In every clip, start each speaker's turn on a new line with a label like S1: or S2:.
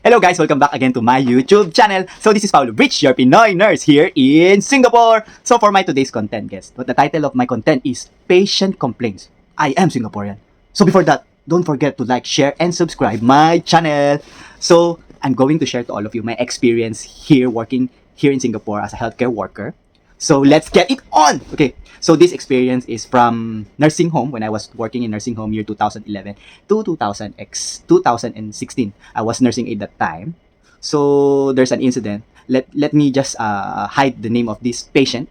S1: Hello guys, welcome back again to my YouTube channel. So this is Paulo Rich, your Pinoy nurse here in Singapore. So for my today's content, guys, the title of my content is Patient Complaints. I am Singaporean. So before that, don't forget to like, share, and subscribe my channel. So I'm going to share to all of you my experience here working here in Singapore as a healthcare worker. So let's get it on. Okay. So this experience is from nursing home when I was working in nursing home year 2011 to 2016. I was nursing at that time. So there's an incident. Let me just hide the name of this patient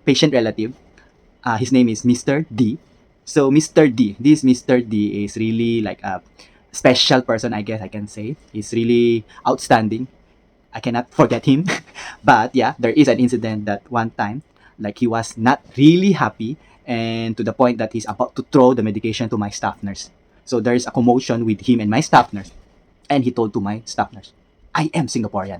S1: relative. His name is Mr. D. So this Mr. D is really like a special person, I guess I can say. He's really outstanding. I cannot forget him. But yeah, there is an incident that one time, like he was not really happy, and to the point that he's about to throw the medication to my staff nurse. So there is a commotion with him and my staff nurse. And he told to my staff nurse, I am Singaporean.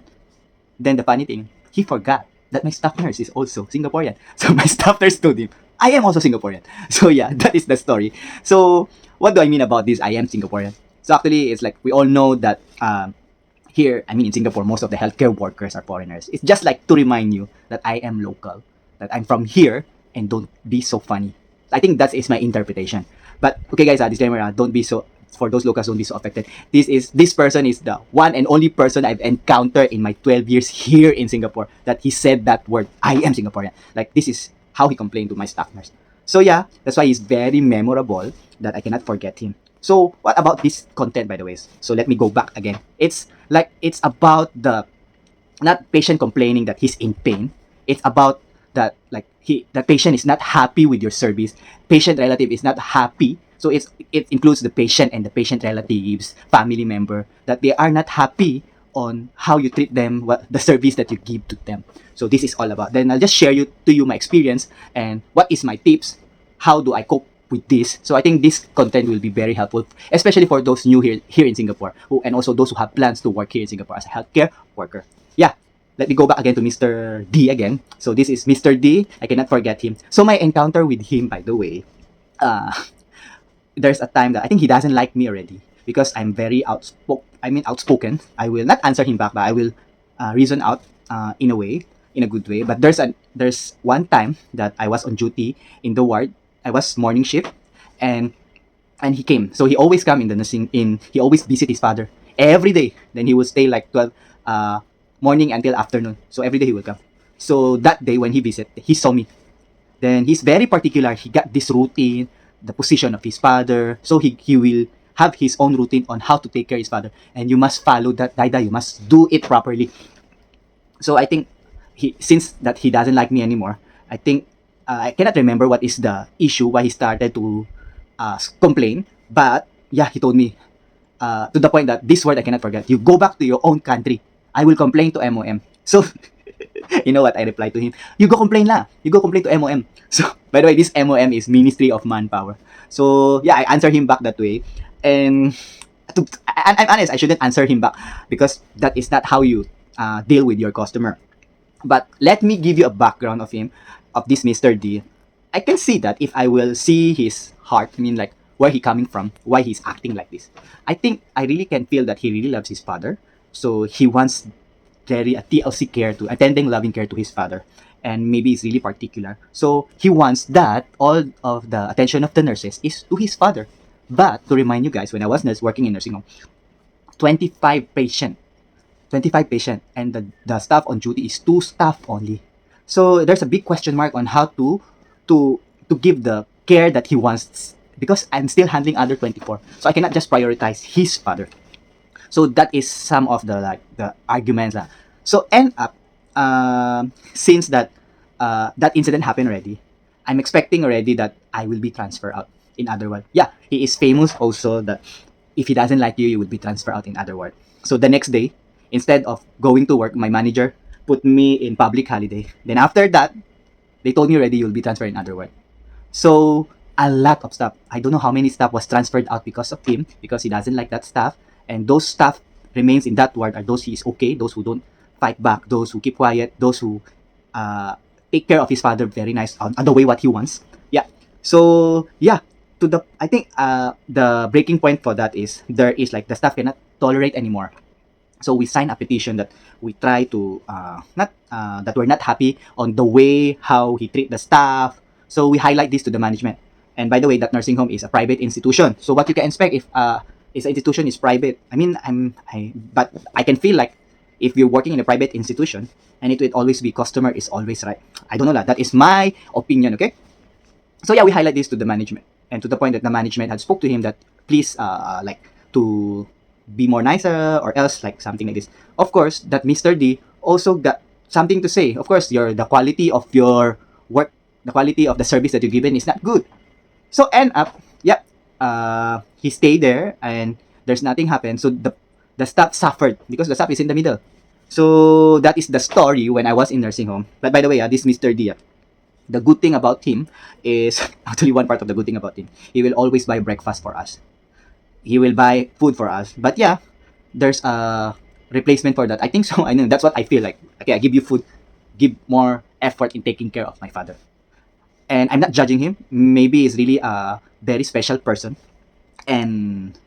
S1: Then the funny thing, he forgot that my staff nurse is also Singaporean. So my staff nurse told him, I am also Singaporean. So yeah, that is the story. So what do I mean about this I am Singaporean? So actually, it's like we all know that here, I mean in Singapore, most of the healthcare workers are foreigners. It's just like to remind you that I am local, that I'm from here, and don't be so funny. I think that is my interpretation. But okay guys, disclaimer, don't be so, for those locals, don't be so affected. This person is the one and only person I've encountered in my 12 years here in Singapore that he said that word, I am Singaporean. Like this is how he complained to my staff nurse. So yeah, that's why he's very memorable that I cannot forget him. So what about this content, by the way? So let me go back again. It's about the not patient complaining that he's in pain. It's about that like the patient is not happy with your service. Patient relative is not happy. So it includes the patient and the patient relatives, family member, that they are not happy on how you treat them, what the service that you give to them. So this is all about. Then I'll just share to you my experience and what is my tips. How do I cope with this? So I think this content will be very helpful, especially for those new here in Singapore, and also those who have plans to work here in Singapore as a healthcare worker. Yeah, let me go back again to Mr. D again. So this is Mr. D. I cannot forget him. So my encounter with him, by the way, there's a time that I think he doesn't like me already because I'm very outspoken. I will not answer him back, but I will reason out in a good way. But there's one time that I was on duty in the ward. I was morning shift, and he came. So he always come in the nursing in. He always visit his father every day. Then he would stay like 12 morning until afternoon. So every day he will come. So that day when he visit, he saw me. Then he's very particular. He got this routine, the position of his father. So he will have his own routine on how to take care of his father. And you must follow that, Daida. You must do it properly. So I think since that he doesn't like me anymore, I think I cannot remember what is the issue why he started to complain. But yeah, he told me to the point that this word I cannot forget. You go back to your own country. I will complain to MOM. So you know what I replied to him? You go complain lah. You go complain to MOM. So by the way, this MOM is Ministry of Manpower. So yeah, I answered him back that way. And I'm honest, I shouldn't answer him back because that is not how you deal with your customer. But let me give you a background of him, of this Mr. D. I can see that if I will see his heart, I mean like where he coming from, why he's acting like this. I think I really can feel that he really loves his father. So he wants very a TLC care to attending loving care to his father. And maybe he's really particular. So he wants that all of the attention of the nurses is to his father. But to remind you guys, when I was working in nursing home, 25 patient, and the staff on duty is 2 staff only. So there's a big question mark on how to give the care that he wants because I'm still handling other 24. So I cannot just prioritize his father. So that is some of the arguments. So end up, since that incident happened already, I'm expecting already that I will be transferred out. In other words, yeah, he is famous also that if he doesn't like you, you will be transferred out. In other words, so the next day, instead of going to work, my manager put me in public holiday. Then after that, they told me already you'll be transferred. In other words, so a lot of staff. I don't know how many staff was transferred out because of him, because he doesn't like that staff. And those staff remains in that ward are those he is okay, those who don't fight back, those who keep quiet, those who take care of his father very nice on the way what he wants. Yeah. So yeah, I think the breaking point for that is there is like the staff cannot tolerate anymore So we sign a petition that we try to not that we're not happy on the way how he treat the staff. So we highlight this to the management. And by the way, that nursing home is a private institution. So what you can expect if this institution is private, I mean, but I can feel like if you're working in a private institution, and it will always be customer is always right. I don't know that. That is my opinion. Okay. So yeah, we highlight this to the management, and to the point that the management had spoke to him that please like to be more nicer or else like something like this. Of course, that Mr. D also got something to say. Of course, your the quality of your work, the quality of the service that you're given is not good. So end up, yeah, he stayed there and there's nothing happened. So the staff suffered because the staff is in the middle. So that is the story when I was in nursing home. But by the way, this Mr. D, the good thing about him is actually one part of the good thing about him. He will always buy breakfast for us. He will buy food for us. But yeah, there's a replacement for that. I think so. I know that's what I feel like. Okay, I give you food, give more effort in taking care of my father. And I'm not judging him. Maybe he's really a very special person, and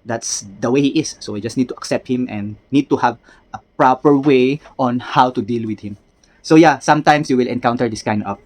S1: that's the way he is. So we just need to accept him and need to have a proper way on how to deal with him. So yeah, sometimes you will encounter this kind of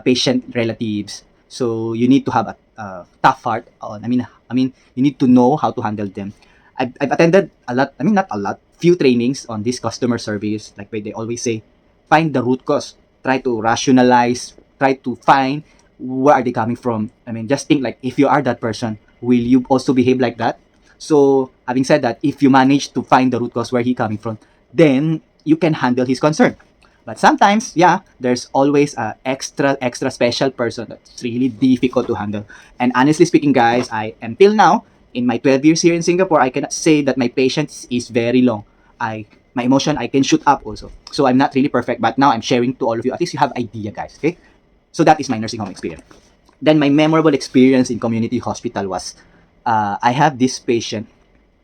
S1: patient relatives. So you need to have a tough heart. I mean, you need to know how to handle them. I've attended a lot. I mean, not a lot. Few trainings on this customer service. Like where they always say, find the root cause. Try to rationalize. Try to find where are they coming from. I mean, just think like if you are that person, will you also behave like that? So having said that, if you manage to find the root cause where he coming from, then you can handle his concern. But sometimes, yeah, there's always a extra special person that's really difficult to handle. And honestly speaking, guys, I until now in my 12 years here in Singapore, I cannot say that my patience is very long. My emotion I can shoot up also. So I'm not really perfect, but now I'm sharing to all of you. At least you have idea, guys. Okay, so that is my nursing home experience. Then my memorable experience in community hospital was I have this patient,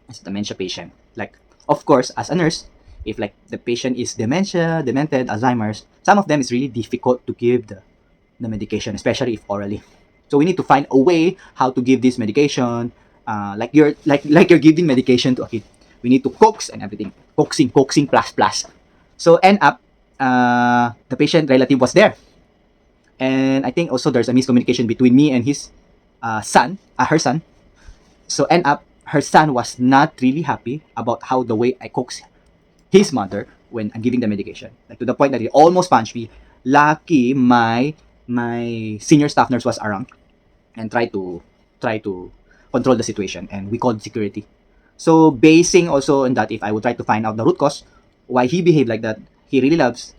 S1: it's a dementia patient. Like, of course, as a nurse, if like the patient is dementia, demented, Alzheimer's, some of them is really difficult to give the medication, especially if orally. So we need to find a way how to give this medication. Like you're giving medication to a kid. We need to coax and everything. Coaxing plus plus. So end up, the patient relative was there, and I think also there's a miscommunication between me and his her son. So end up, her son was not really happy about how the way I coax his mother when I'm giving the medication, like to the point that he almost punched me. Lucky my senior staff nurse was around and try to control the situation, and we called security. So basing also on that, if I would try to find out the root cause why he behaved like that, he really loves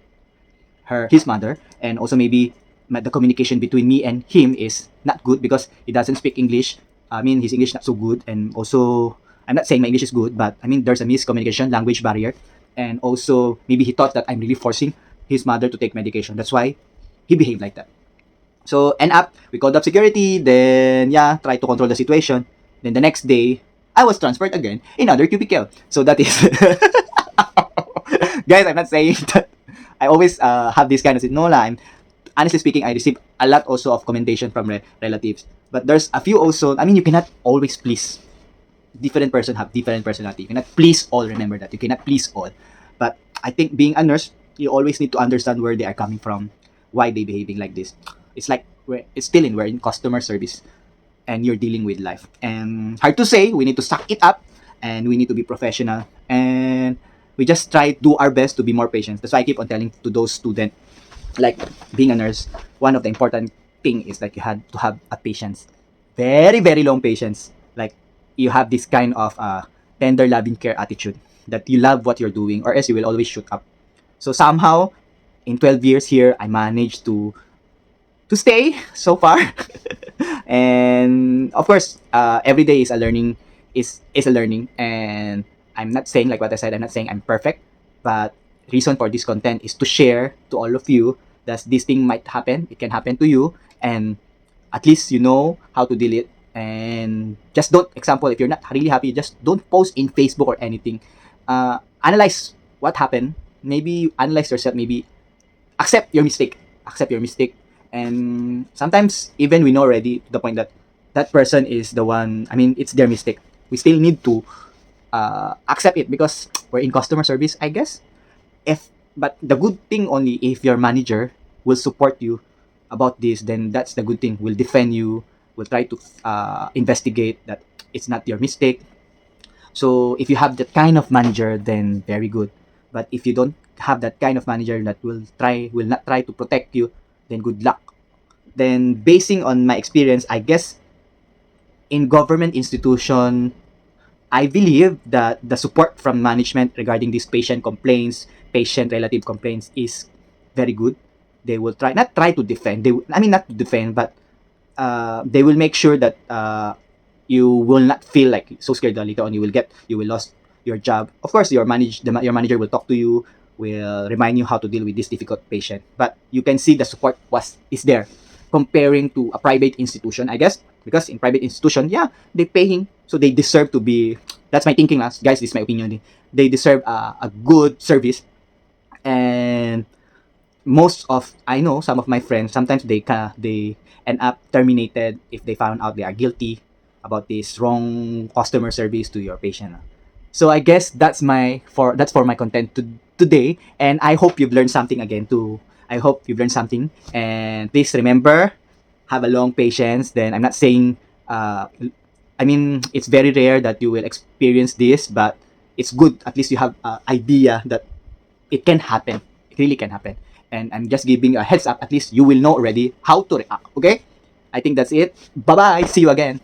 S1: his mother, and also maybe the communication between me and him is not good because he doesn't speak English. I mean, his English not so good, and also I'm not saying my English is good, but I mean there's a miscommunication, language barrier, and also maybe he thought that I'm really forcing his mother to take medication. That's why he behaved like that. So end up, we called up security. Then yeah, try to control the situation. Then the next day, I was transferred again in other cubicle. So that is, guys. I'm not saying that I always have this kind of no lah. I'm honestly speaking, I receive a lot also of commendation from relatives. But there's a few also. I mean, you cannot always please. Different person have different personality. You cannot please all. Remember that you cannot please all. But I think being a nurse, you always need to understand where they are coming from, why they behaving like this. It's like we're in customer service, and you're dealing with life. And hard to say. We need to suck it up, and we need to be professional, and we just try do our best to be more patient. That's why I keep on telling to those students, like being a nurse, one of the important thing is that you had to have a patience, very long patience. Like you have this kind of tender loving care attitude that you love what you're doing, or else you will always shoot up. So somehow in 12 years here, I managed to stay so far. And of course, every day is a learning, is a learning. And I'm not saying, like what I said, I'm not saying I'm perfect, but reason for this content is to share to all of you that this thing might happen, it can happen to you, and at least you know how to deal it. And just don't, example, if you're not really happy, just don't post in Facebook or anything. Analyze what happened, maybe analyze yourself, maybe accept your mistake. And sometimes even we know already to the point that that person is the one, I mean, it's their mistake, we still need to accept it because we're in customer service, I guess. If but the good thing only if your manager will support you about this, then that's the good thing. Will defend you. Will try to investigate that it's not your mistake. So if you have that kind of manager, then very good. But if you don't have that kind of manager that will not try to protect you, then good luck. Then basing on my experience, I guess in government institution, I believe that the support from management regarding these patient complaints, patient relative complaints is very good. They will try to defend. I mean not to defend, but they will make sure that you will not feel like so scared that later on you will lose your job. Of course, your manager will talk to you, will remind you how to deal with this difficult patient. But you can see the support was is there comparing to a private institution, I guess, because in private institution, yeah, they paying, so they deserve to be. That's my thinking, guys. This is my opinion. They deserve a good service, and most of I know some of my friends sometimes they end up terminated if they found out they are guilty about this wrong customer service to your patient. So I guess that's for my content today, and I hope you've learned something again too. I hope you've learned something, and please remember, have a long patience. Then I'm not saying, I mean it's very rare that you will experience this, but it's good at least you have an idea that it can happen. It really can happen. And I'm just giving a heads up. At least you will know already how to react. Okay? I think that's it. Bye bye. See you again.